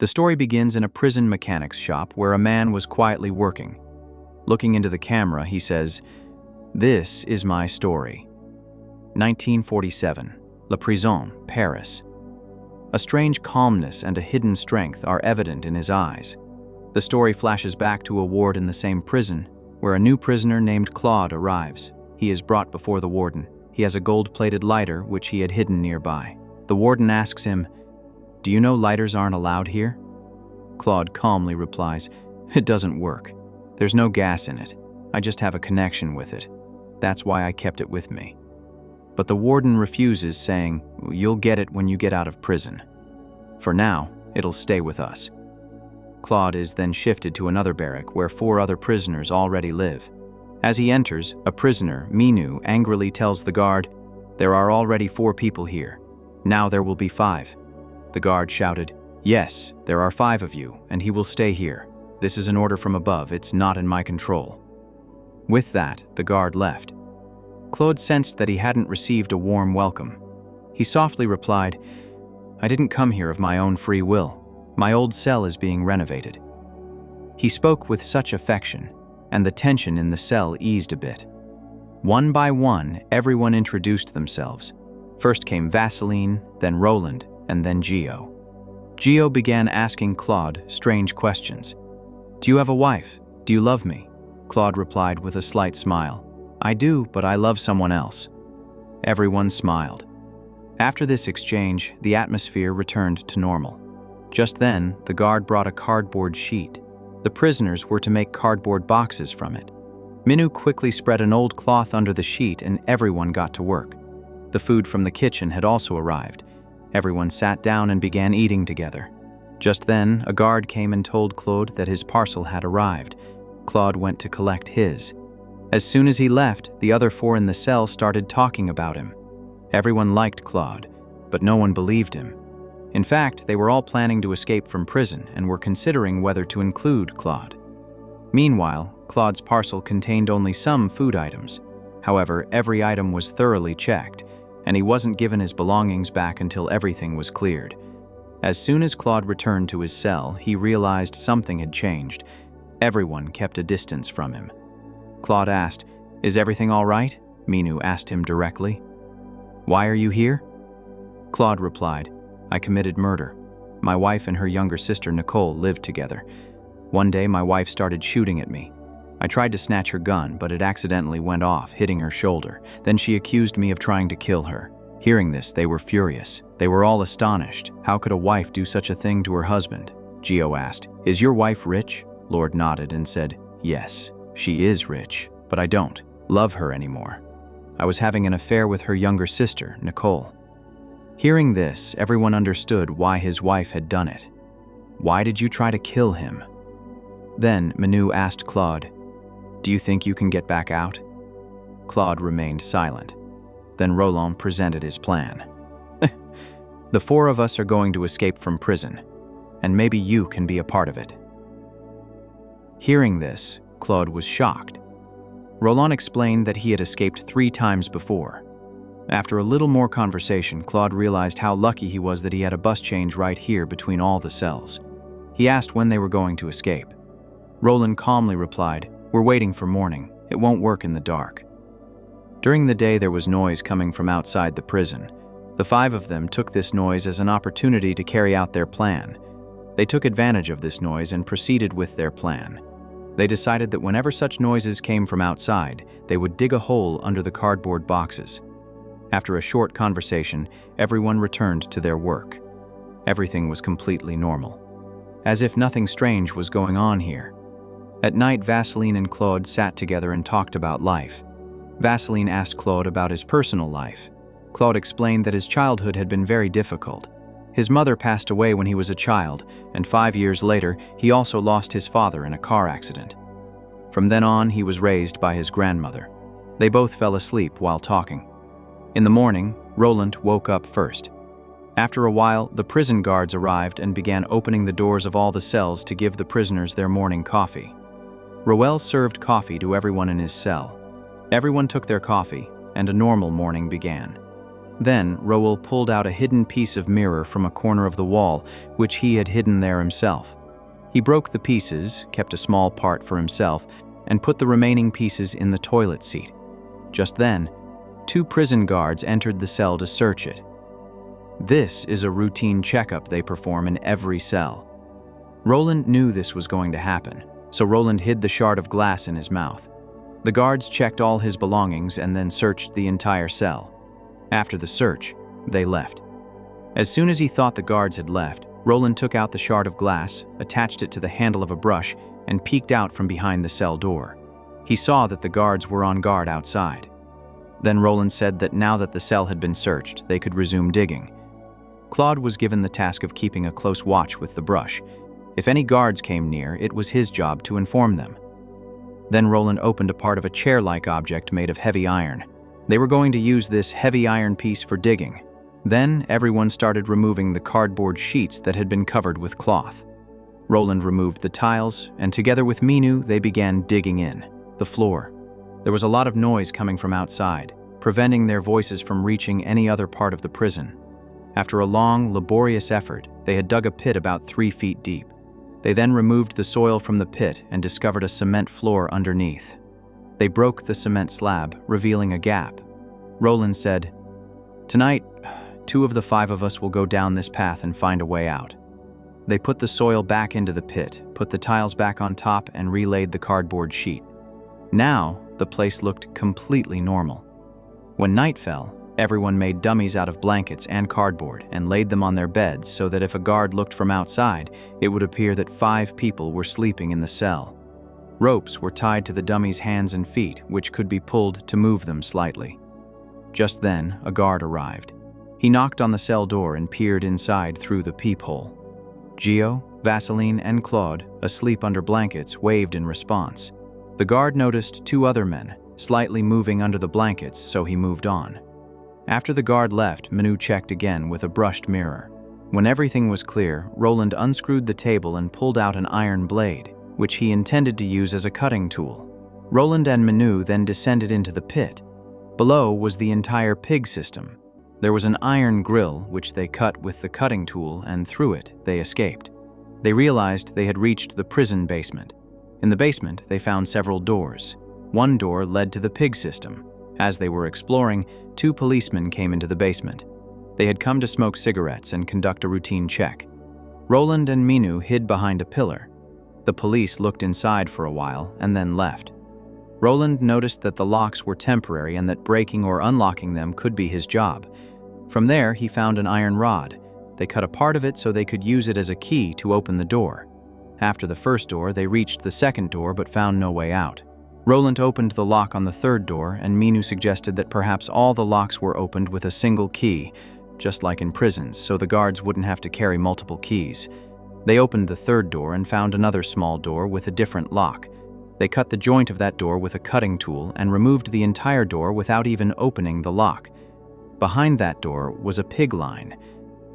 The story begins in a prison mechanics shop where a man was quietly working. Looking into the camera, he says, "This is my story." 1947, La Prison, Paris. A strange calmness and a hidden strength are evident in his eyes. The story flashes back to a ward in the same prison, where a new prisoner named Claude arrives. He is brought before the warden. He has a gold-plated lighter, which he had hidden nearby. The warden asks him, "Do you know lighters aren't allowed here?" Claude calmly replies, "It doesn't work. There's no gas in it. I just have a connection with it. That's why I kept it with me." But the warden refuses, saying, "You'll get it when you get out of prison. For now, it'll stay with us." Claude is then shifted to another barrack where 4 other prisoners already live. As he enters, a prisoner, Minu, angrily tells the guard, "There are already 4 people here. Now there will be 5. The guard shouted, "Yes, there are 5 of you, and he will stay here. This is an order from above, it's not in my control." With that, the guard left. Claude sensed that he hadn't received a warm welcome. He softly replied, "I didn't come here of my own free will. My old cell is being renovated." He spoke with such affection, and the tension in the cell eased a bit. One by one, everyone introduced themselves. First came Vaseline, then Roland, and then Gio. Gio began asking Claude strange questions. "Do you have a wife? Do you love me?" Claude replied with a slight smile, "I do, but I love someone else." Everyone smiled. After this exchange, the atmosphere returned to normal. Just then, the guard brought a cardboard sheet. The prisoners were to make cardboard boxes from it. Minu quickly spread an old cloth under the sheet and everyone got to work. The food from the kitchen had also arrived. Everyone sat down and began eating together. Just then, a guard came and told Claude that his parcel had arrived. Claude went to collect his. As soon as he left, the other 4 in the cell started talking about him. Everyone liked Claude, but no one believed him. In fact, they were all planning to escape from prison and were considering whether to include Claude. Meanwhile, Claude's parcel contained only some food items. However, every item was thoroughly checked, and he wasn't given his belongings back until everything was cleared. As soon as Claude returned to his cell, he realized something had changed. Everyone kept a distance from him. Claude asked, "Is everything all right?" Minu asked him directly. "Why are you here?" Claude replied, "I committed murder. My wife and her younger sister Nicole lived together. One day my wife started shooting at me. I tried to snatch her gun, but it accidentally went off, hitting her shoulder. Then she accused me of trying to kill her. Hearing this, they were furious. They were all astonished. How could a wife do such a thing to her husband?" Gio asked, "Is your wife rich?" Lord nodded and said, "Yes, she is rich, but I don't love her anymore. I was having an affair with her younger sister, Nicole." Hearing this, everyone understood why his wife had done it. "Why did you try to kill him?" Then Manu asked Claude, "Do you think you can get back out?" Claude remained silent. Then Roland presented his plan. "The 4 of us are going to escape from prison, and maybe you can be a part of it." Hearing this, Claude was shocked. Roland explained that he had escaped 3 times before. After a little more conversation, Claude realized how lucky he was that he had a bus change right here between all the cells. He asked when they were going to escape. Roland calmly replied, "We're waiting for morning. It won't work in the dark." During the day, there was noise coming from outside the prison. The 5 of them took this noise as an opportunity to carry out their plan. They took advantage of this noise and proceeded with their plan. They decided that whenever such noises came from outside, they would dig a hole under the cardboard boxes. After a short conversation, everyone returned to their work. Everything was completely normal, as if nothing strange was going on here. At night, Vaseline and Claude sat together and talked about life. Vaseline asked Claude about his personal life. Claude explained that his childhood had been very difficult. His mother passed away when he was a child, and 5 years later, he also lost his father in a car accident. From then on, he was raised by his grandmother. They both fell asleep while talking. In the morning, Roland woke up first. After a while, the prison guards arrived and began opening the doors of all the cells to give the prisoners their morning coffee. Roel served coffee to everyone in his cell. Everyone took their coffee, and a normal morning began. Then, Roel pulled out a hidden piece of mirror from a corner of the wall, which he had hidden there himself. He broke the pieces, kept a small part for himself, and put the remaining pieces in the toilet seat. Just then, 2 prison guards entered the cell to search it. This is a routine checkup they perform in every cell. Roland knew this was going to happen, so Roland hid the shard of glass in his mouth. The guards checked all his belongings and then searched the entire cell. After the search, they left. As soon as he thought the guards had left, Roland took out the shard of glass, attached it to the handle of a brush, and peeked out from behind the cell door. He saw that the guards were on guard outside. Then Roland said that now that the cell had been searched, they could resume digging. Claude was given the task of keeping a close watch with the brush. If any guards came near, it was his job to inform them. Then Roland opened a part of a chair-like object made of heavy iron. They were going to use this heavy iron piece for digging. Then everyone started removing the cardboard sheets that had been covered with cloth. Roland removed the tiles, and together with Minu, they began digging in the floor. There was a lot of noise coming from outside, preventing their voices from reaching any other part of the prison. After a long, laborious effort, they had dug a pit about 3 feet deep. They then removed the soil from the pit and discovered a cement floor underneath. They broke the cement slab, revealing a gap. Roland said, "Tonight, 2 of the 5 of us will go down this path and find a way out." They put the soil back into the pit, put the tiles back on top, and relaid the cardboard sheet. Now, the place looked completely normal. When night fell, everyone made dummies out of blankets and cardboard and laid them on their beds so that if a guard looked from outside, it would appear that 5 people were sleeping in the cell. Ropes were tied to the dummies' hands and feet, which could be pulled to move them slightly. Just then, a guard arrived. He knocked on the cell door and peered inside through the peephole. Gio, Vaseline, and Claude, asleep under blankets, waved in response. The guard noticed 2 other men, slightly moving under the blankets, so he moved on. After the guard left, Manu checked again with a brushed mirror. When everything was clear, Roland unscrewed the table and pulled out an iron blade, which he intended to use as a cutting tool. Roland and Manu then descended into the pit. Below was the entire pig system. There was an iron grill, which they cut with the cutting tool, and through it, they escaped. They realized they had reached the prison basement. In the basement, they found several doors. One door led to the pig system. As they were exploring, 2 policemen came into the basement. They had come to smoke cigarettes and conduct a routine check. Roland and Minu hid behind a pillar. The police looked inside for a while and then left. Roland noticed that the locks were temporary and that breaking or unlocking them could be his job. From there, he found an iron rod. They cut a part of it so they could use it as a key to open the door. After the first door, they reached the second door but found no way out. Roland opened the lock on the third door, and Minu suggested that perhaps all the locks were opened with a single key, just like in prisons, so the guards wouldn't have to carry multiple keys. They opened the third door and found another small door with a different lock. They cut the joint of that door with a cutting tool and removed the entire door without even opening the lock. Behind that door was a pig line.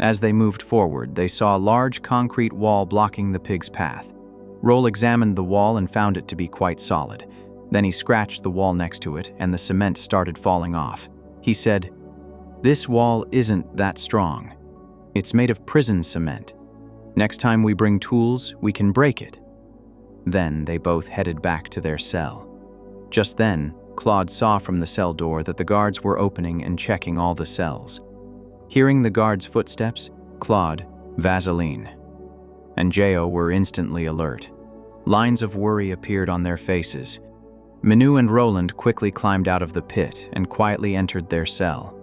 As they moved forward, they saw a large concrete wall blocking the pig's path. Roel examined the wall and found it to be quite solid. Then he scratched the wall next to it, and the cement started falling off. He said, "This wall isn't that strong. It's made of prison cement. Next time we bring tools, we can break it." Then they both headed back to their cell. Just then, Claude saw from the cell door that the guards were opening and checking all the cells. Hearing the guards' footsteps, Claude, Vaseline, and Gio were instantly alert. Lines of worry appeared on their faces. Manu and Roland quickly climbed out of the pit and quietly entered their cell.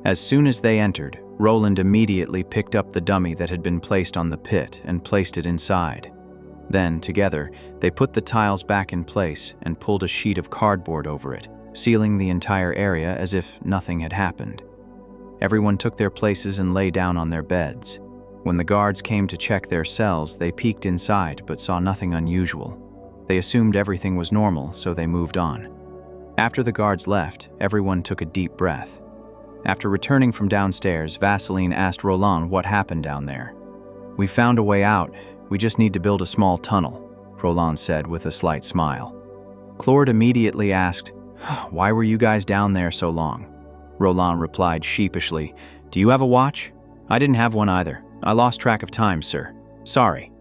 As soon as they entered, Roland immediately picked up the dummy that had been placed on the pit and placed it inside. Then, together, they put the tiles back in place and pulled a sheet of cardboard over it, sealing the entire area as if nothing had happened. Everyone took their places and lay down on their beds. When the guards came to check their cells, they peeked inside but saw nothing unusual. They assumed everything was normal, so they moved on. After the guards left, everyone took a deep breath. After returning from downstairs, Vaseline asked Roland what happened down there. "We found a way out. We just need to build a small tunnel," Roland said with a slight smile. Claude immediately asked, "Why were you guys down there so long?" Roland replied sheepishly. "Do you have a watch?" "I didn't have one either. I lost track of time, sir. Sorry."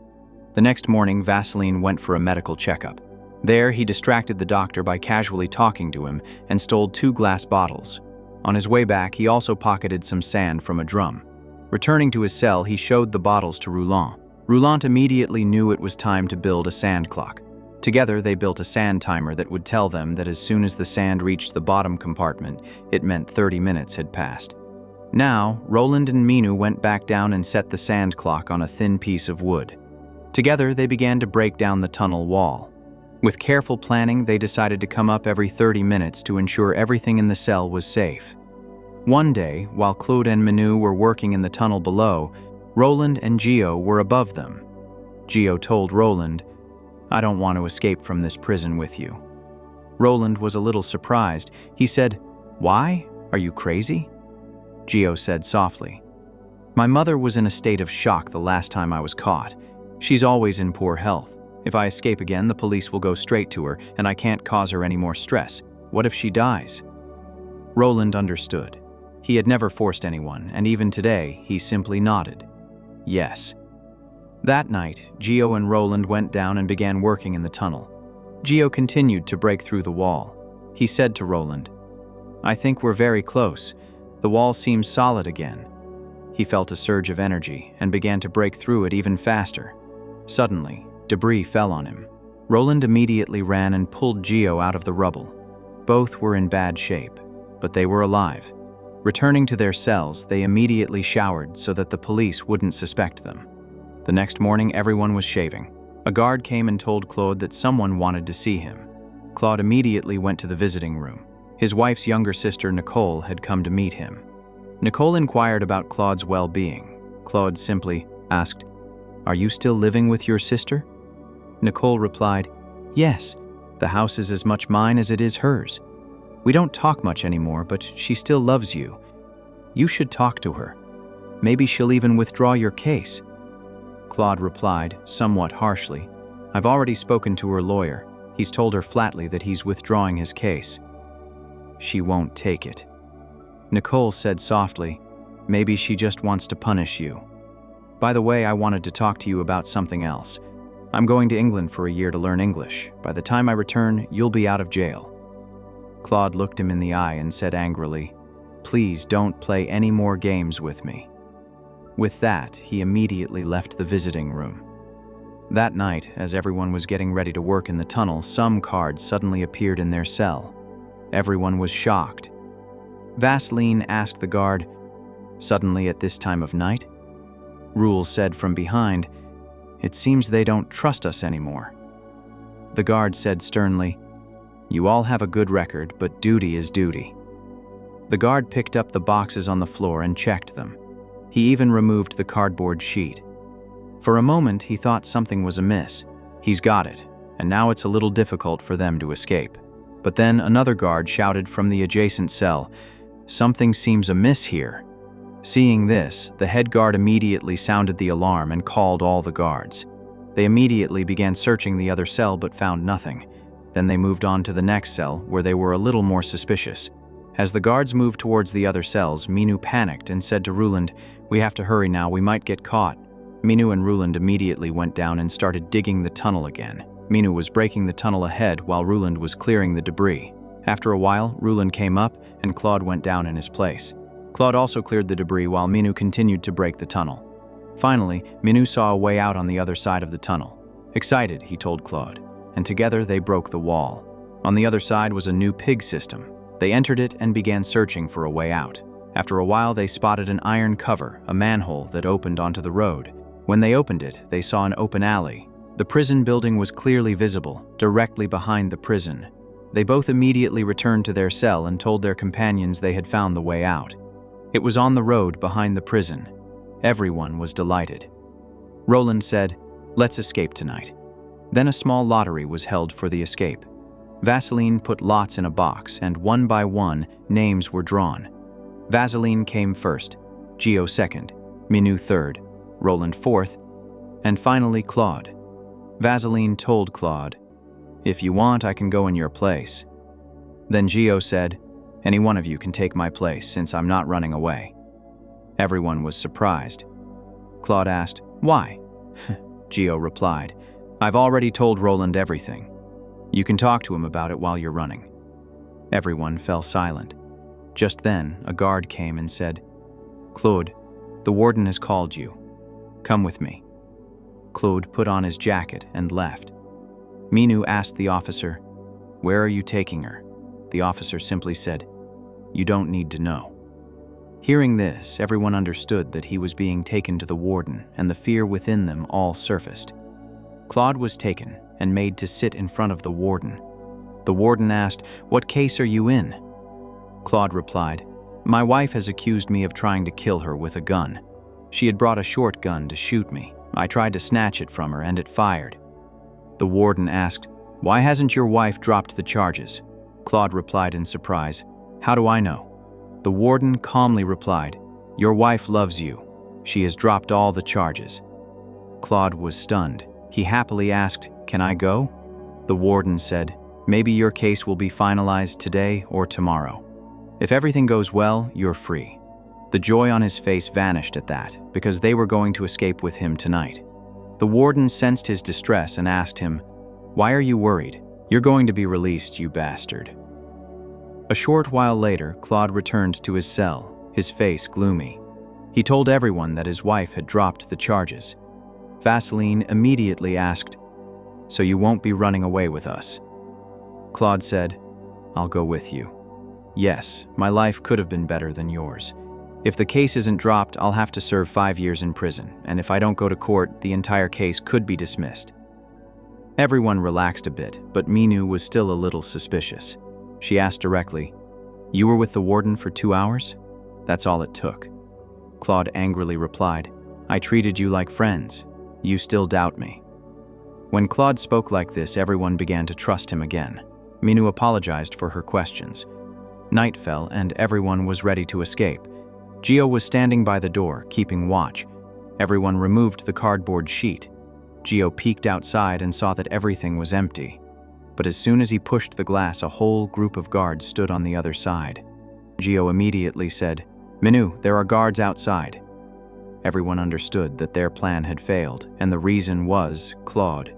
The next morning, Vaseline went for a medical checkup. There, he distracted the doctor by casually talking to him and stole 2 glass bottles. On his way back, he also pocketed some sand from a drum. Returning to his cell, he showed the bottles to Roland. Roland immediately knew it was time to build a sand clock. Together, they built a sand timer that would tell them that as soon as the sand reached the bottom compartment, it meant 30 minutes had passed. Now, Roland and Minou went back down and set the sand clock on a thin piece of wood. Together, they began to break down the tunnel wall. With careful planning, they decided to come up every 30 minutes to ensure everything in the cell was safe. One day, while Claude and Minou were working in the tunnel below, Roland and Gio were above them. Gio told Roland, "I don't want to escape from this prison with you." Roland was a little surprised. He said, "Why? Are you crazy?" Gio said softly, "My mother was in a state of shock the last time I was caught. She's always in poor health. If I escape again, the police will go straight to her, and I can't cause her any more stress. What if she dies?" Roland understood. He had never forced anyone, and even today, he simply nodded. Yes. That night, Gio and Roland went down and began working in the tunnel. Gio continued to break through the wall. He said to Roland, "I think we're very close. The wall seems solid again." He felt a surge of energy and began to break through it even faster. Suddenly, debris fell on him. Roland immediately ran and pulled Gio out of the rubble. Both were in bad shape, but they were alive. Returning to their cells, they immediately showered so that the police wouldn't suspect them. The next morning, everyone was shaving. A guard came and told Claude that someone wanted to see him. Claude immediately went to the visiting room. His wife's younger sister, Nicole, had come to meet him. Nicole inquired about Claude's well-being. Claude simply asked, "Are you still living with your sister?" Nicole replied, "Yes, the house is as much mine as it is hers. We don't talk much anymore, but she still loves you. You should talk to her. Maybe she'll even withdraw your case." Claude replied, somewhat harshly, "I've already spoken to her lawyer. He's told her flatly that he's withdrawing his case." "She won't take it." Nicole said softly, "Maybe she just wants to punish you. By the way, I wanted to talk to you about something else. I'm going to England for a year to learn English. By the time I return, you'll be out of jail." Claude looked him in the eye and said angrily, "Please don't play any more games with me." With that, he immediately left the visiting room. That night, as everyone was getting ready to work in the tunnel, some cards suddenly appeared in their cell. Everyone was shocked. Vaseline asked the guard, "Suddenly at this time of night?" Rule said from behind, "It seems they don't trust us anymore." The guard said sternly, "You all have a good record, but duty is duty." The guard picked up the boxes on the floor and checked them. He even removed the cardboard sheet. For a moment, he thought something was amiss. He's got it, and now it's a little difficult for them to escape. But then another guard shouted from the adjacent cell, "Something seems amiss here." Seeing this, the head guard immediately sounded the alarm and called all the guards. They immediately began searching the other cell but found nothing. Then they moved on to the next cell, where they were a little more suspicious. As the guards moved towards the other cells, Minou panicked and said to Roland, "We have to hurry now, we might get caught." Minou and Roland immediately went down and started digging the tunnel again. Minou was breaking the tunnel ahead while Roland was clearing the debris. After a while, Roland came up and Claude went down in his place. Claude also cleared the debris while Minou continued to break the tunnel. Finally, Minou saw a way out on the other side of the tunnel. Excited, he told Claude, and together they broke the wall. On the other side was a new pig system. They entered it and began searching for a way out. After a while, they spotted an iron cover, a manhole that opened onto the road. When they opened it, they saw an open alley. The prison building was clearly visible, directly behind the prison. They both immediately returned to their cell and told their companions they had found the way out. It was on the road behind the prison. Everyone was delighted. Roland said, "Let's escape tonight." Then a small lottery was held for the escape. Vaseline put lots in a box, and one by one, names were drawn. Vaseline came first, Gio second, Minou third, Roland fourth, and finally Claude. Vaseline told Claude, "If you want, I can go in your place." Then Gio said, Any one of you can take my place since I'm not running away." Everyone was surprised. Claude asked, "Why?" Gio replied, "I've already told Roland everything. You can talk to him about it while you're running." Everyone fell silent. Just then, a guard came and said, "Claude, the warden has called you. Come with me." Claude put on his jacket and left. Minou asked the officer, "Where are you taking her?" The officer simply said, "You don't need to know." Hearing this, everyone understood that he was being taken to the warden, and the fear within them all surfaced. Claude was taken and made to sit in front of the warden. The warden asked, "What case are you in?" Claude replied, "My wife has accused me of trying to kill her with a gun. She had brought a short gun to shoot me. I tried to snatch it from her and it fired." The warden asked, "Why hasn't your wife dropped the charges?" Claude replied in surprise, "How do I know?" The warden calmly replied, "Your wife loves you. She has dropped all the charges." Claude was stunned. He happily asked, "Can I go?" The warden said, "Maybe your case will be finalized today or tomorrow. If everything goes well, you're free." The joy on his face vanished at that, because they were going to escape with him tonight. The warden sensed his distress and asked him, "Why are you worried? You're going to be released, you bastard." A short while later, Claude returned to his cell, his face gloomy. He told everyone that his wife had dropped the charges. Vaseline immediately asked, "So you won't be running away with us?" Claude said, "I'll go with you. Yes, my life could have been better than yours. If the case isn't dropped, I'll have to serve 5 years in prison, and if I don't go to court, the entire case could be dismissed." Everyone relaxed a bit, but Minou was still a little suspicious. She asked directly, "You were with the warden for 2 hours? That's all it took." Claude angrily replied, "I treated you like friends. You still doubt me." When Claude spoke like this, everyone began to trust him again. Minou apologized for her questions. Night fell and everyone was ready to escape. Gio was standing by the door, keeping watch. Everyone removed the cardboard sheet. Gio peeked outside and saw that everything was empty. But as soon as he pushed the glass, a whole group of guards stood on the other side. Gio immediately said, "Minou, there are guards outside." Everyone understood that their plan had failed, and the reason was Claude.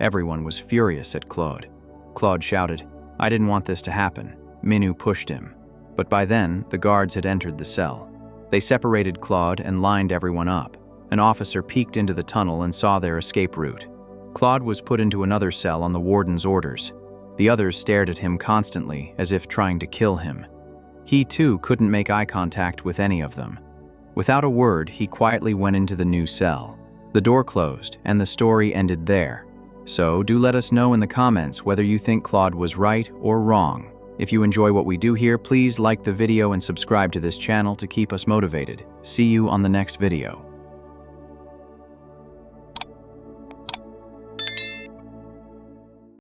Everyone was furious at Claude. Claude shouted, "I didn't want this to happen." Minou pushed him. But by then, the guards had entered the cell. They separated Claude and lined everyone up. An officer peeked into the tunnel and saw their escape route. Claude was put into another cell on the warden's orders. The others stared at him constantly, as if trying to kill him. He too couldn't make eye contact with any of them. Without a word, he quietly went into the new cell. The door closed, and the story ended there. So do let us know in the comments whether you think Claude was right or wrong. If you enjoy what we do here, please like the video and subscribe to this channel to keep us motivated. See you on the next video.